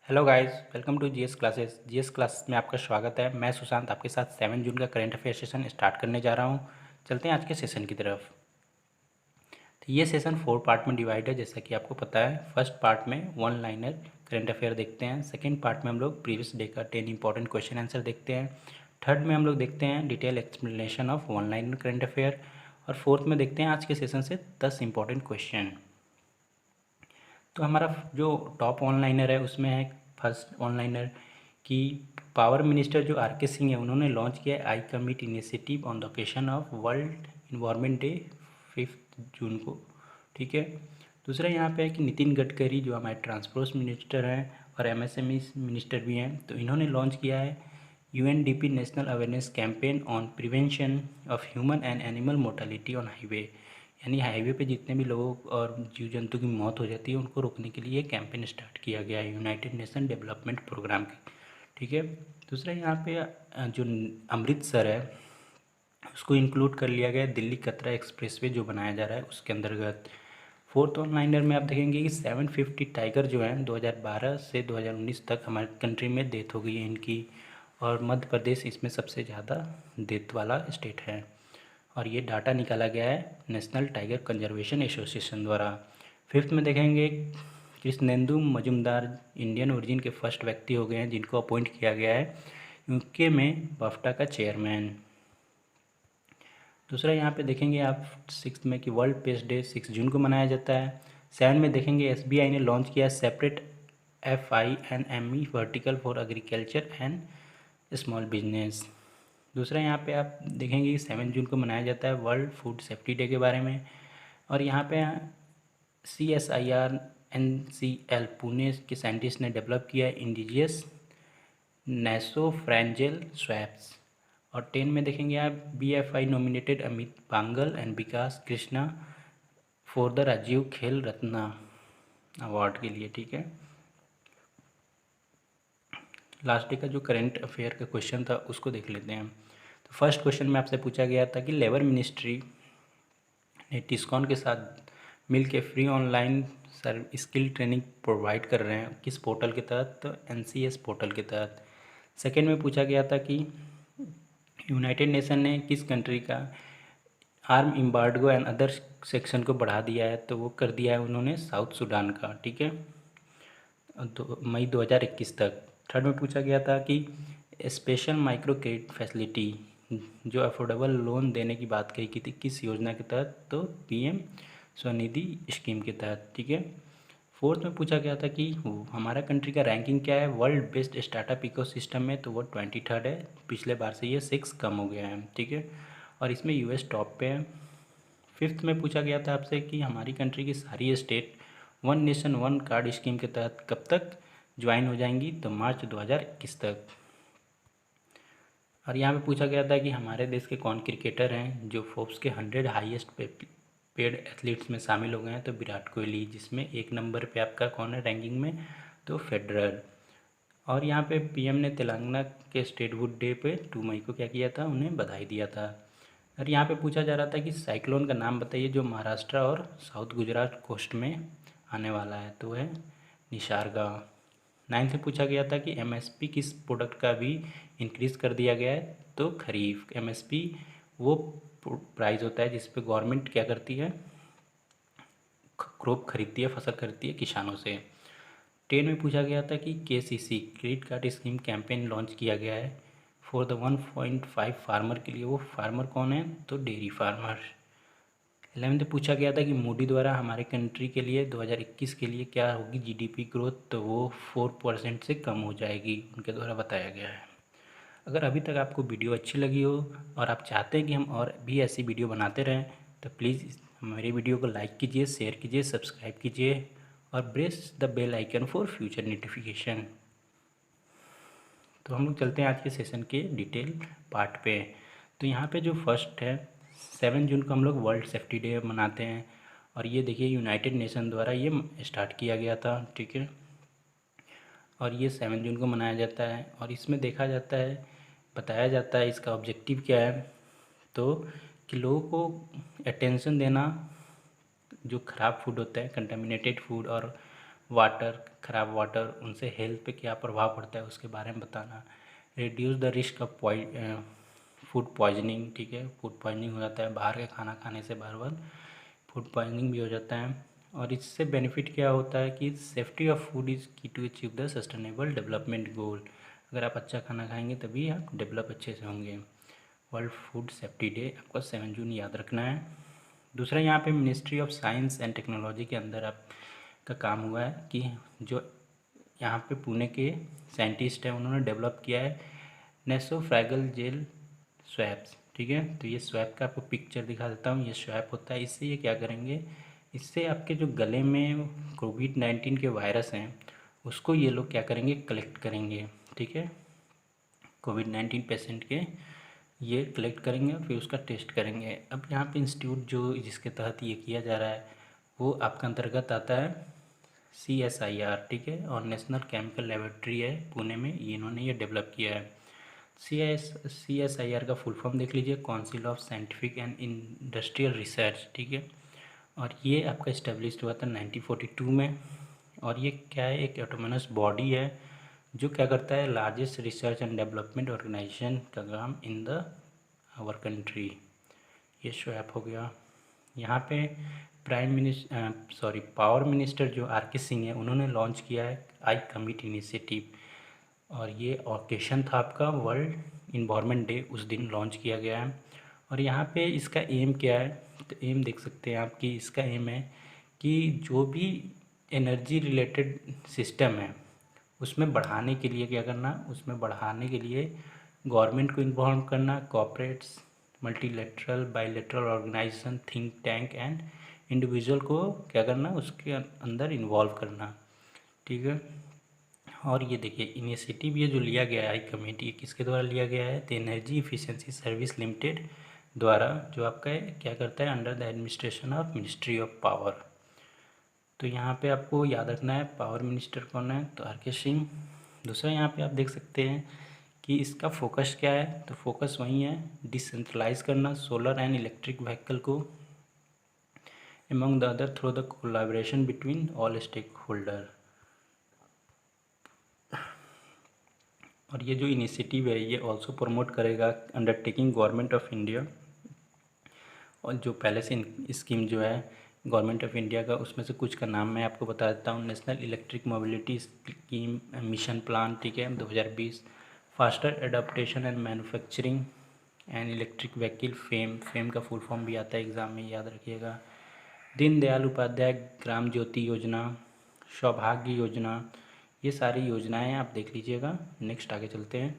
Hello guys, welcome to GS classes. GS class में आपका स्वागत है। मैं सुशांत आपके साथ 7 जून का करंट अफेयर सेशन स्टार्ट करने जा रहा हूं। चलते हैं आज के सेशन की तरफ। तो ये सेशन 4 पार्ट में डिवाइड है, जैसा कि आपको पता है। फर्स्ट पार्ट में वन लाइनर करंट अफेयर देखते हैं। सेकेंड पार्ट में हम लोग प्रीवियस डे का 10 इंपॉर्टेंट क्वेश्चन आंसर देखते हैं। थर्ड में हम लोग देखते हैं detail explanation of one liner current affair. और फोर्थ में देखते हैं आज के सेशन से 10 इंपॉर्टेंट क्वेश्चन। तो हमारा जो टॉप ऑनलाइनर है उसमें है फर्स्ट ऑनलाइनर कि पावर मिनिस्टर जो आर के सिंह है, उन्होंने लॉन्च किया है I commit initiative on the occasion of world environment day 5 जून को। ठीक है। दूसरा यहाँ पे है कि नितिन गडकरी जो हमारे ट्रांसपोर्ट मिनिस्टर हैं और एमएसएमई मिनिस्टर भी हैं, तो इन्होंने लॉन्च किया है UNDP national awareness campaign on prevention of human and animal mortality on highway. यानी हाईवे पे जितने भी लोगों और जीव जंतु की मौत हो जाती है उनको रोकने के लिए कैंपेन स्टार्ट किया गया है यूनाइटेड नेशन डेवलपमेंट प्रोग्राम की। ठीक है। दूसरा यहाँ पे जो अमृतसर है उसको इंक्लूड कर लिया गया है दिल्ली कतरा एक्सप्रेसवे जो बनाया जा रहा है उसके अंतर्गत। फोर्थ ऑनलाइनर में आप देखेंगे कि 750 टाइगर जो हैं 2012 से 2019 तक हमारे कंट्री में डेथ हो गई है इनकी, और मध्य प्रदेश इसमें सबसे ज़्यादा डेथ वाला स्टेट है। और ये डाटा निकाला गया है नेशनल टाइगर कंजर्वेशन एसोसिएशन द्वारा। फिफ्थ में देखेंगे कृष्णेंदु मजुमदार इंडियन ओरिजिन के फर्स्ट व्यक्ति हो गए हैं जिनको अपॉइंट किया गया है यूके में बाफ्टा का चेयरमैन। दूसरा यहाँ पे देखेंगे आप 6 में कि वर्ल्ड पेस्ट डे 6 जून को मनाया जाता है। 7 में देखेंगे एसबीआई ने लॉन्च किया separate FINME vertical for agriculture and small business. दूसरा यहाँ पे आप देखेंगे कि 7 जून को मनाया जाता है वर्ल्ड फूड सेफ्टी डे के बारे में। और यहाँ पे CSIR NCL पुणे के साइंटिस्ट ने डेवलप किया है इंडिजियस नैसोफ्रेंजेल स्वैप्स। और 10 में देखेंगे आप BFI nominated Amit Panghal and Vikas Krishna for the Rajiv Khel Ratna award के लिए। ठीक है। लास्ट डे का जो करंट अफेयर का क्वेश्चन था उसको देख लेते हैं। तो फर्स्ट क्वेश्चन में आपसे पूछा गया था कि लेबर मिनिस्ट्री ने टिस्कॉन के साथ मिल के free online skill training provide कर रहे हैं किस पोर्टल के तहत, तो NCS पोर्टल के तहत। सेकेंड में पूछा गया था कि यूनाइटेड नेशन ने किस कंट्री का arm embargo and other section को बढ़ा दिया है, तो वो कर दिया है उन्होंने साउथ सूडान का। ठीक है। मई 2021 तक। थर्ड में पूछा गया था कि स्पेशल माइक्रो क्रेडिट फैसिलिटी जो अफोर्डेबल लोन देने की बात कही की थी किस योजना के तहत, तो PM स्वनिधि स्कीम के तहत। ठीक है। फोर्थ में पूछा गया था कि हमारा कंट्री का रैंकिंग क्या है वर्ल्ड बेस्ट स्टार्टअप इकोसिस्टम में, तो वो 23rd है। पिछले बार से ये 6 कम हो गया है। ठीक है। और इसमें US टॉप पे है। फिफ्थ में पूछा गया था आपसे कि हमारी कंट्री की सारी state one nation one card scheme के तहत कब तक ज्वाइन हो जाएंगी, तो मार्च 2021 तक। और यहाँ पे पूछा गया था कि हमारे देश के कौन क्रिकेटर हैं जो फोर्ब्स के 100 हाईएस्ट पेड एथलीट्स में शामिल हो गए हैं, तो विराट कोहली, जिसमें 1 नंबर पे आपका कौन है रैंकिंग में, तो फेडरर। और यहाँ पे PM ने तेलंगाना के स्टेटहुड डे पे 2 मई को क्या किया था, उन्हें बधाई दिया था। और यहाँ पे पूछा जा रहा था कि साइक्लोन का नाम बताइए जो महाराष्ट्र और साउथ गुजरात कोस्ट में आने वाला है, तो है निसर्गा। 9 से पूछा गया था कि MSP किस प्रोडक्ट का भी इंक्रीज़ कर दिया गया है, तो खरीफ। MSP वो प्राइस होता है जिस पे गवर्नमेंट क्या करती है, क्रॉप खरीदती है, फसल खरीदती है किसानों से। 10 में पूछा गया था कि KCC credit card scheme campaign launch किया गया है फॉर द 1.5 फार्मर के लिए। वो फार्मर कौन है, तो डेयरी फार्मर। 11 पूछा गया था कि मोदी द्वारा हमारे कंट्री के लिए 2021 के लिए क्या होगी GDP ग्रोथ, तो वो 4% से कम हो जाएगी, उनके द्वारा बताया गया है। अगर अभी तक आपको वीडियो अच्छी लगी हो और आप चाहते हैं कि हम और भी ऐसी वीडियो बनाते रहें, तो प्लीज़ मेरे वीडियो को लाइक कीजिए, शेयर कीजिए, सब्सक्राइब कीजिए और press the bell icon for future notification. तो हम लोग चलते हैं आज के सेशन के डिटेल पार्ट पे। तो यहाँ पे जो फर्स्ट है 7 जून को हम लोग वर्ल्ड सेफ्टी डे मनाते हैं, और ये देखिए यूनाइटेड नेशन द्वारा ये स्टार्ट किया गया था। ठीक है। और ये 7 जून को मनाया जाता है, और इसमें देखा जाता है, बताया जाता है इसका ऑब्जेक्टिव क्या है, तो कि लोगों को अटेंशन देना जो ख़राब फूड होता है कंटामिनेटेड फूड और वाटर, ख़राब वाटर, उनसे हेल्थ पे क्या प्रभाव पड़ता है उसके बारे में बताना। Reduce the risk of food poisoning, ठीक है, फूड पॉइजनिंग हो जाता है बाहर का खाना खाने से, बार बार फूड पॉइजनिंग भी हो जाता है। और इससे बेनिफिट क्या होता है कि safety of food is key to achieve the sustainable development goal. अगर आप अच्छा खाना खाएंगे तभी आप डेवलप अच्छे से होंगे। वर्ल्ड फूड सेफ्टी डे आपको 7 जून याद रखना है। दूसरा यहाँ पे ministry of science and technology के अंदर आपका काम हुआ है कि जो यहाँ पे पुणे के साइंटिस्ट हैं उन्होंने डेवलप किया है नेसोफ्रैगल जेल स्वैप्स, ठीक है। तो ये स्वैप का आपको पिक्चर दिखा देता हूँ। ये स्वैप होता है, इससे ये क्या करेंगे, इससे आपके जो गले में कोविड-19 के वायरस हैं उसको ये लोग क्या करेंगे, कलेक्ट करेंगे, ठीक है। कोविड-19 पेशेंट के ये कलेक्ट करेंगे और फिर उसका टेस्ट करेंगे। अब यहाँ पे इंस्टीट्यूट जो जिसके तहत ये किया जा रहा है वो आपका अंतर्गत आता है CSIR, ठीक है, और नेशनल केमिकल लेबोरेटरी है पुणे में, ये इन्होंने ये डेवलप किया है। CSIR का फुल फॉर्म देख लीजिए, council of scientific and industrial research, ठीक है। और ये आपका इस्टेब्लिश हुआ था 1942 में। और ये क्या है, एक ऑटोनोमस बॉडी है जो क्या करता है, largest research and development organisation का काम इन द आवर कंट्री। ये स्वैप हो गया। यहाँ पे पावर मिनिस्टर जो RK सिंह है उन्होंने लॉन्च किया है आई कमिट इनिशिएटिव। और ये ओकेशन था आपका वर्ल्ड इन्वायरमेंट डे, उस दिन लॉन्च किया गया है। और यहाँ पे इसका एम क्या है, तो एम देख सकते हैं आप कि इसका एम है कि जो भी एनर्जी रिलेटेड सिस्टम है उसमें बढ़ाने के लिए क्या करना, उसमें बढ़ाने के लिए गवर्नमेंट को इन्वॉल्व करना, corporates, multilateral, bilateral organisation, think tank and individual को क्या करना, उसके अंदर इन्वॉल्व करना, ठीक है। और ये देखिए इनिशिएटिव ये जो लिया गया है आई कमेटी, ये किसके द्वारा लिया गया है, तो एनर्जी इफिशिएंसी सर्विस लिमिटेड द्वारा, जो आपका क्या करता है, under the administration of ministry of power. तो यहाँ पे आपको याद रखना है पावर मिनिस्टर कौन है, तो RK सिंह। दूसरा यहाँ पे आप देख सकते हैं कि इसका फोकस क्या है, तो फोकस वही है डिसेंट्रलाइज करना सोलर एंड इलेक्ट्रिक व्हीकल को among the other through the collaboration between all stakeholder। और ये जो इनिशिएटिव है ये ऑल्सो प्रमोट करेगा अंडरटेकिंग गवर्नमेंट ऑफ इंडिया, और जो पहले से स्कीम जो है गवर्नमेंट ऑफ इंडिया का, उसमें से कुछ का नाम मैं आपको बता देता हूँ। National electric mobility scheme mission plan, ठीक है, 2020। Faster adaptation and manufacturing and electric vehicle, fame का फुल फॉर्म भी आता है एग्ज़ाम में, याद रखिएगा। दीनदयाल उपाध्याय ग्राम ज्योति योजना, सौभाग्य योजना, ये सारी योजनाएं आप देख लीजिएगा। नेक्स्ट आगे चलते हैं,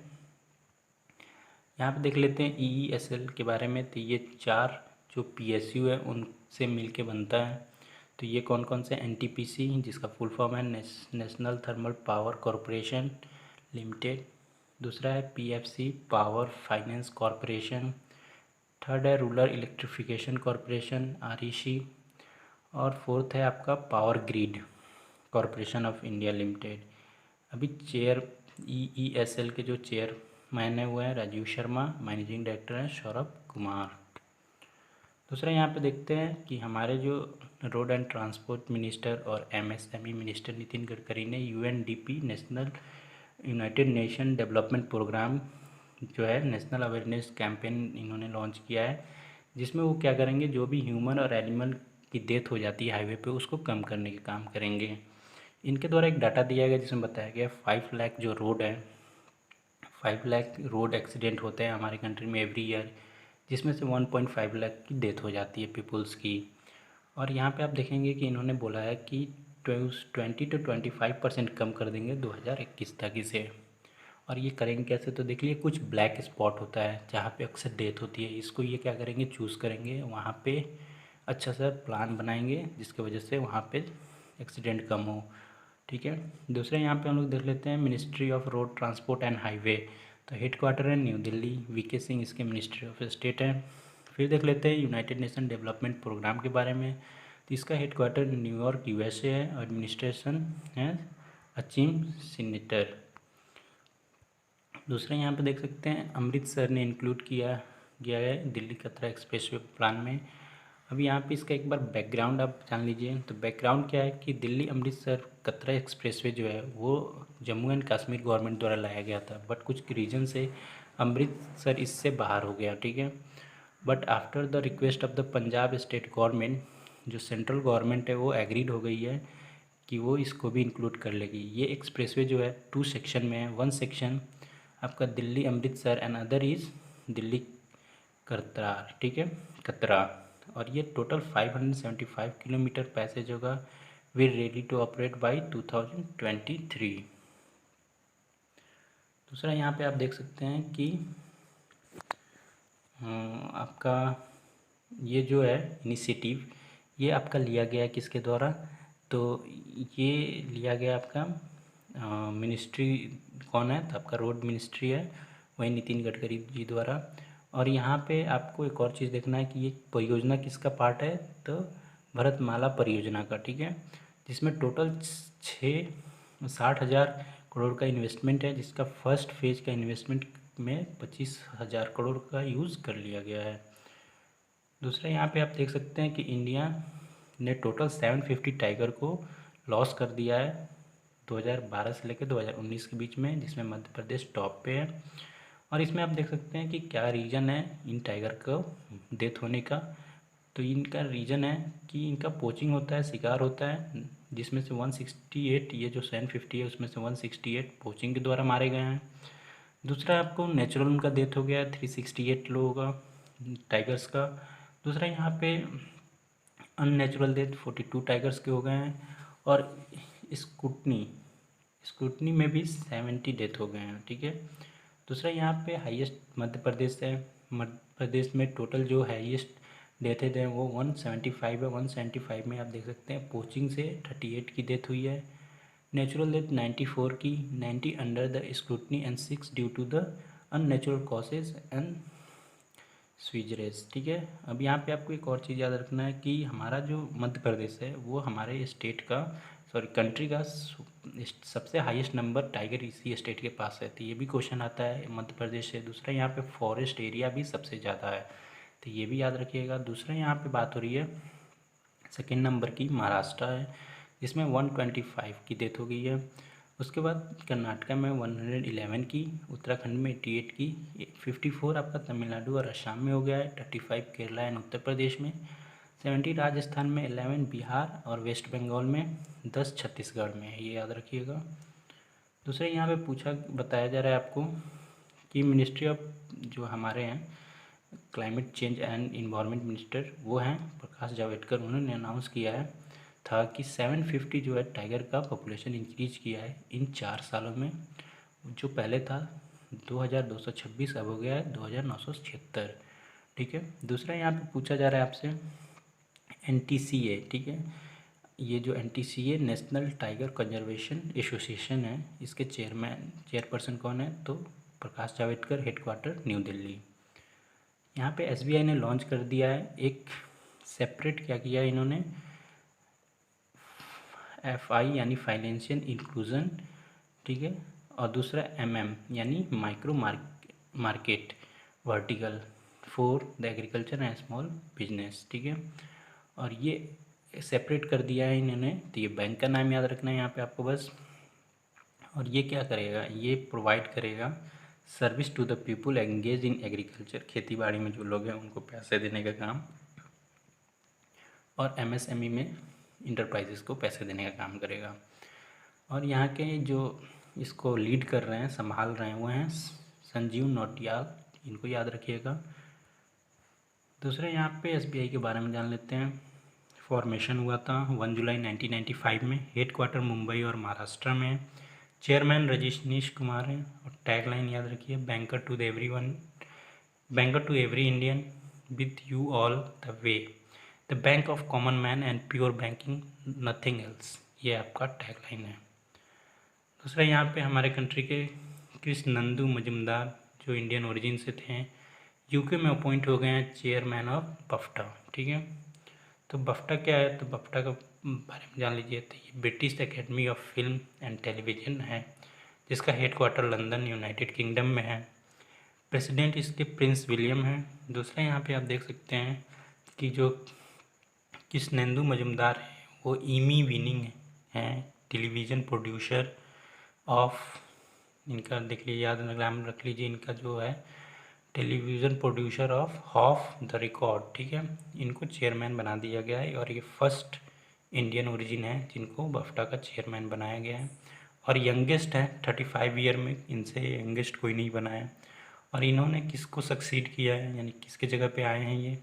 यहाँ पे देख लेते हैं EESL के बारे में। तो ये 4 जो PSU है उनसे मिल के बनता है। तो ये कौन कौन से, NTPC जिसका फुल फॉर्म है national thermal power corporation limited. दूसरा है PFC power finance corporation. Third है रूरल इलेक्ट्रिफिकेशन कॉरपोरेशन REC। और फोर्थ है आपका power grid corporation of India limited. अभी चेयर EESL के जो चेयरमैन है वो है राजीव शर्मा, मैनेजिंग डायरेक्टर हैं सौरभ कुमार। दूसरा यहाँ पे देखते हैं कि हमारे जो रोड एंड ट्रांसपोर्ट मिनिस्टर और MSME मिनिस्टर नितिन गडकरी ने UNDP national united nation development programme जो है नेशनल अवेयरनेस कैंपेन इन्होंने लॉन्च किया है, जिसमें वो क्या करेंगे, जो भी ह्यूमन और एनिमल की डेथ हो जाती है हाईवे पे उसको कम करने के काम करेंगे। इनके द्वारा एक डाटा दिया गया जिसमें बताया गया 5 लाख जो रोड है, 5 लाख रोड एक्सीडेंट होते हैं हमारे कंट्री में एवरी ईयर, जिसमें से 1.5 लाख की डेथ हो जाती है पीपल्स की। और यहाँ पे आप देखेंगे कि इन्होंने बोला है कि 20 to 25% कम कर देंगे 2021 तक इसे। और ये करेंगे कैसे, तो देख लीजिए कुछ ब्लैक स्पॉट होता है जहाँ पे अक्सर डेथ होती है, इसको ये क्या करेंगे, चूज़ करेंगे, वहाँ पे अच्छा सा प्लान बनाएंगे जिसकी वजह से वहाँ पे एक्सीडेंट कम हो, ठीक है। दूसरा यहाँ पे हम लोग देख लेते हैं ministry of road transport and highway. तो हेड क्वार्टर है न्यू दिल्ली, VK सिंह इसके मिनिस्ट्री ऑफ स्टेट है। फिर देख लेते हैं यूनाइटेड नेशन डेवलपमेंट प्रोग्राम के बारे में। तो इसका हेड क्वार्टर न्यूयॉर्क USA है, एडमिनिस्ट्रेशन है अचिम सीनेटर। दूसरा यहाँ पे देख सकते हैं अमृतसर ने इंक्लूड किया गया है दिल्ली कतरा एक्सप्रेसवे प्लान में। अभी यहाँ पे इसका एक बार बैकग्राउंड आप जान लीजिए। तो बैकग्राउंड क्या है कि दिल्ली अमृतसर कतरा एक्सप्रेसवे जो है वो जम्मू एंड कश्मीर गवर्नमेंट द्वारा लाया गया था, बट कुछ रीजन से अमृतसर इससे बाहर हो गया, ठीक है। But after the request of the Punjab state government, जो सेंट्रल गवर्नमेंट है वो एग्रीड हो गई है कि वो इसको भी इंक्लूड कर लेगी। ये एक्सप्रेसवे जो है 2 सेक्शन में है। 1 सेक्शन आपका Delhi Amritsar and other is Delhi Katra, ठीक है, कतरा। और ये टोटल 575 किलोमीटर पैसेज होगा। We ready to operate by 2023। दूसरा यहाँ पे आप देख सकते हैं कि आपका ये जो है इनिशिएटिव, ये आपका लिया गया है किसके द्वारा? तो ये लिया गया आपका मिनिस्ट्री, कौन है? तो आपका रोड मिनिस्ट्री है, वही नितिन गडकरी जी द्वारा। और यहाँ पे आपको एक और चीज़ देखना है कि ये परियोजना किसका पार्ट है? तो भरतमाला परियोजना का, ठीक है, जिसमें टोटल 60,000 करोड़ का इन्वेस्टमेंट है, जिसका फर्स्ट फेज का इन्वेस्टमेंट में 25,000 करोड़ का यूज़ कर लिया गया है। दूसरा यहाँ पे आप देख सकते हैं कि इंडिया ने टोटल 750 टाइगर को लॉस कर दिया है 2012 से लेकर 2019 के बीच में, जिसमें मध्य प्रदेश टॉप पे है। और इसमें आप देख सकते हैं कि क्या रीज़न है इन टाइगर को डेथ होने का। तो इनका रीज़न है कि इनका पोचिंग होता है, शिकार होता है, जिसमें से 168, ये जो 750 है उसमें से 168 पोचिंग के द्वारा मारे गए हैं। दूसरा आपको नेचुरल उनका डेथ हो गया है 368 लोगों का, टाइगर्स का। दूसरा यहाँ पे अननेचुरल डेथ 42 टाइगर्स के हो गए हैं। और स्कूटनी में भी 70 डेथ हो गए हैं, ठीक है। दूसरा यहाँ पे हाईएस्ट मध्य प्रदेश है। मध्य प्रदेश में टोटल जो हाईएस्ट डेथ है वो 175 है। 175 में आप देख सकते हैं पोचिंग से 38 की डेथ हुई है, नेचुरल डेथ 94 की, 90 under the scrutiny and 6 due to the unnatural causes and seizures, ठीक है। अब यहाँ पे आपको एक और चीज़ याद रखना है कि हमारा जो मध्य प्रदेश है वो हमारे स्टेट का, सॉरी कंट्री का सबसे हाईएस्ट नंबर टाइगर इसी स्टेट के पास है। तो ये भी क्वेश्चन आता है मध्य प्रदेश से। दूसरा यहाँ पे फॉरेस्ट एरिया भी सबसे ज़्यादा है, तो ये भी याद रखिएगा। दूसरा यहाँ पे बात हो रही है सेकेंड नंबर की, महाराष्ट्र है, जिसमें 125 की डेथ हो गई है। उसके बाद कर्नाटका में 111 की, उत्तराखंड में 88 की, 54 आपका तमिलनाडु और असम में हो गया है, 35 केरला एंड उत्तर प्रदेश में, 70 राजस्थान में, 11 बिहार और वेस्ट बंगाल में, 10 छत्तीसगढ़ में है, ये याद रखिएगा। दूसरे यहाँ पे बताया जा रहा है आपको कि मिनिस्ट्री ऑफ जो हमारे हैं climate change and environment minister वो हैं प्रकाश जावड़ेकर, उन्होंने अनाउंस किया है था कि 750 जो है टाइगर का पॉपुलेशन इंक्रीज किया है इन 4 सालों में। जो पहले था 2226, अब हो गया है 2976, ठीक है। दूसरा यहाँ पे पूछा जा रहा है आपसे NTCA, ठीक है, ये जो NTCA national tiger conservation association है, इसके चेयरपर्सन कौन है? तो प्रकाश जावड़ेकर, हेडक्वार्टर न्यू दिल्ली। यहाँ पे SBI ने लॉन्च कर दिया है एक सेपरेट, क्या किया इन्होंने, FI यानी फाइनेंशियल इंक्लूजन, ठीक है, और दूसरा MM यानी micro market vertical for the agriculture and small business, ठीक है। और ये सेपरेट कर दिया है इन्होंने। तो ये बैंक का नाम याद रखना है यहाँ पे आपको बस। और ये क्या करेगा? ये प्रोवाइड करेगा service to the people engage in agriculture, खेती बाड़ी में जो लोग हैं उनको पैसे देने का काम, और MSME में इंटरप्राइजेस को पैसे देने का काम करेगा। और यहाँ के जो इसको लीड कर रहे हैं, संभाल रहे हैं, वो हैं संजीव नौटियाल, इनको याद रखिएगा। दूसरे यहाँ पे SBI के बारे में जान लेते हैं। फॉर्मेशन हुआ था 1 जुलाई 1995 में, हेडक्वार्टर मुंबई और महाराष्ट्र में, चेयरमैन रजनीश कुमार हैं, और टैगलाइन याद रखिए, banker to every Indian, with you all the way, the bank of common man and pure banking, nothing else, ये आपका टैगलाइन है। दूसरा यहाँ पे हमारे कंट्री के कृष्ण नंदू मजुमदार, जो इंडियन ओरिजिन से थे, यूके में अपॉइंट हो गए हैं चेयरमैन ऑफ बफ्टा, ठीक है। तो बफ्टा क्या है? तो बफ्टा का बारे में जान लीजिए। तो ये British academy of film and television है, जिसका हेडक्वार्टर लंदन यूनाइटेड किंगडम में है। प्रेसिडेंट इसके प्रिंस विलियम हैं। दूसरा यहाँ पे आप देख सकते हैं कि जो कृष्णेंदु मजुमदार है वो एमी विनिंग हैं टेलीविज़न प्रोड्यूसर ऑफ, इनका देख लीजिए, याद नाम रख लीजिए, इनका जो है television producer of the record, ठीक है। इनको चेयरमैन बना दिया गया है और ये फर्स्ट इंडियन ओरिजिन है जिनको बाफ्टा का चेयरमैन बनाया गया है और यंगेस्ट है 35 ईयर में, इनसे यंगेस्ट कोई नहीं बना है। और इन्होंने किसको सक्सीड किया है, यानी किसके जगह पे आए हैं ये,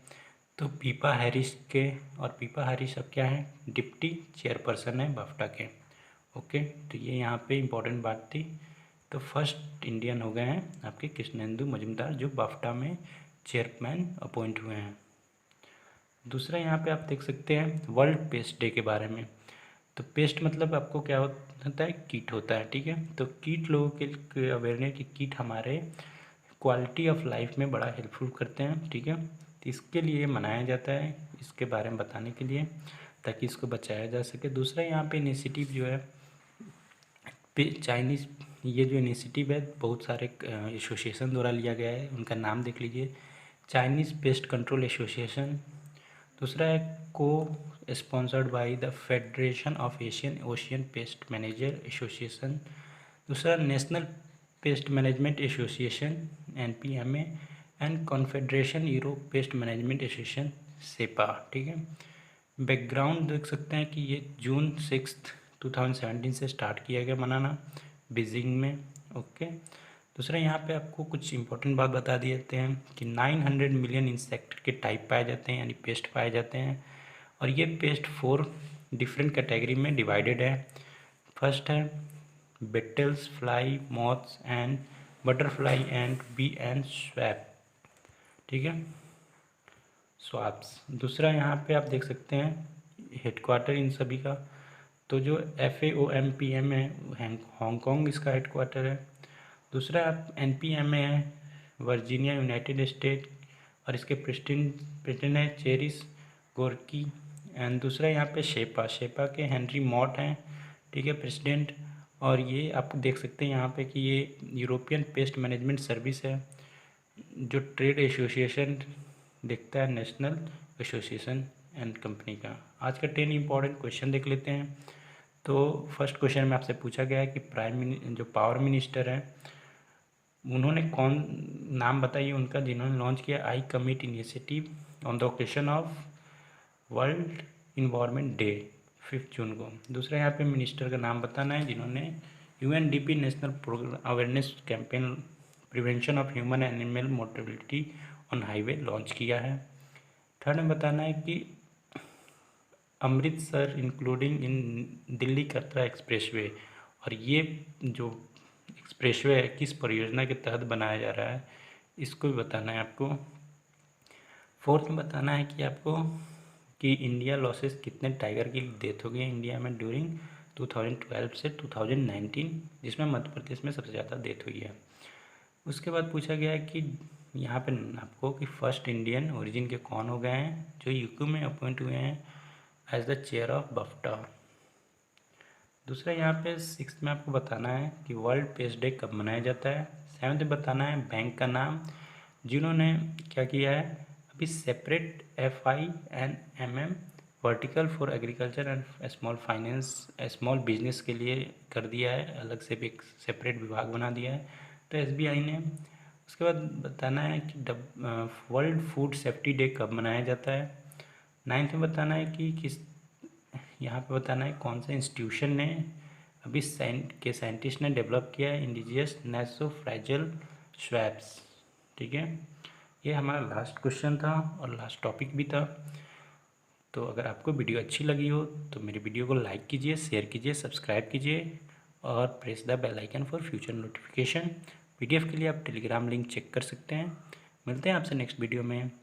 तो पीपा हैरिस के। और पीपा हैरिस अब क्या है, डिप्टी चेयरपर्सन है बाफ्टा के। ओके, तो ये यहाँ पे इम्पोर्टेंट बात थी। तो फर्स्ट इंडियन हो गए हैं आपके कृष्णेंदु मजुमदार जो बाफ्टा में चेयरमैन अपॉइंट हुए हैं। दूसरा यहाँ पे आप देख सकते हैं वर्ल्ड पेस्ट डे के बारे में। तो पेस्ट मतलब आपको क्या होता है, कीट होता है, ठीक है। तो कीट लोगों के अवेयरनेस कि कीट हमारे क्वालिटी ऑफ लाइफ में बड़ा हेल्पफुल करते हैं, ठीक है। तो इसके लिए मनाया जाता है, इसके बारे में बताने के लिए, ताकि इसको बचाया जा सके। दूसरा यहाँ पे इनिशिएटिव जो है चाइनीज़, ये जो इनिशिएटिव है बहुत सारे एसोसिएशन द्वारा लिया गया है, उनका नाम देख लीजिए, चाइनीज़ पेस्ट कंट्रोल एसोसिएशन। दूसरा है co sponsored by the federation of Asian ocean pest manager association. दूसरा national pest management association NPMA and confederation Europe pest management association CEPA, ठीक है। बैकग्राउंड देख सकते हैं कि ये जून 6, 2017 से स्टार्ट किया गया मनाना बीजिंग में। ओके, दूसरा यहाँ पे आपको कुछ इंपॉर्टेंट बात बता देते हैं कि 900 मिलियन इंसेक्ट के टाइप पाए जाते हैं, यानी पेस्ट पाए जाते हैं। और ये पेस्ट 4 डिफरेंट कैटेगरी में डिवाइडेड है। फर्स्ट है beetles, fly, moths and butterfly and bee and swap, ठीक है, स्वाप्स। दूसरा यहाँ पे आप देख सकते हैं हेडक्वार्टर इन सभी का, तो जो FAOMPM है हांगकांग इसका हेडक्वार्टर है। दूसरा NPMA है वर्जीनिया यूनाइटेड स्टेट और इसके प्रेसिडेंट है चेरिस गोर्की। एंड दूसरा यहाँ पे शेपा के हेनरी मॉट हैं, ठीक है, प्रेसिडेंट। और ये आप देख सकते हैं यहाँ पे कि ये यूरोपियन पेस्ट मैनेजमेंट सर्विस है जो ट्रेड एसोसिएशन देखता है, नेशनल एसोसिएशन एंड कंपनी का। आज का 10 इंपॉर्टेंट क्वेश्चन देख लेते हैं। तो फर्स्ट क्वेश्चन में आपसे पूछा गया है कि जो पावर मिनिस्टर हैं उन्होंने कौन नाम बताइए उनका जिन्होंने लॉन्च किया I commit initiative on the occasion of world environment day 5 जून को। दूसरा यहाँ पे मिनिस्टर का नाम बताना है जिन्होंने UNDP national programme awareness campaign prevention of human animal mortality on highway launch किया है। थर्ड में बताना है कि अमृतसर इंक्लूडिंग इन दिल्ली कतरा एक्सप्रेसवे, और ये जो एक्सप्रेसवे है किस परियोजना के तहत बनाया जा रहा है, इसको भी बताना है आपको। फोर्थ में बताना है कि आपको कि इंडिया लॉसेस कितने टाइगर की डेथ हो गई इंडिया में ड्यूरिंग 2012 से 2019, जिसमें मध्य प्रदेश में सबसे ज़्यादा डेथ हुई है। उसके बाद पूछा गया है कि यहाँ पे आपको कि फर्स्ट इंडियन ओरिजिन के कौन हो गए हैं जो यूके में अपॉइंट हुए हैं as the chair of BAFTA. दूसरा यहाँ पे 6th में आपको बताना है कि वर्ल्ड पेस्ट डे कब मनाया जाता है। 7th में बताना है बैंक का नाम जिन्होंने क्या किया है, अभी separate FINMM vertical for agriculture and small finance small business के लिए कर दिया है, अलग से भी एक सेपरेट विभाग बना दिया है, तो SBI ने। उसके बाद बताना है कि वर्ल्ड फूड सेफ्टी डे कब मनाया जाता है। 9th में बताना है कि किस, यहाँ पे बताना है कौन सा इंस्टीट्यूशन ने अभी साइंटिस्ट ने डेवलप किया है इंडिजियस नासोफ्राजिल स्वैप्स, ठीक है। ये हमारा लास्ट क्वेश्चन था और लास्ट टॉपिक भी था। तो अगर आपको वीडियो अच्छी लगी हो तो मेरी वीडियो को लाइक कीजिए, शेयर कीजिए, सब्सक्राइब कीजिए और press the bell icon for future notification. PDF के लिए आप टेलीग्राम लिंक चेक कर सकते हैं। मिलते हैं आपसे नेक्स्ट वीडियो में।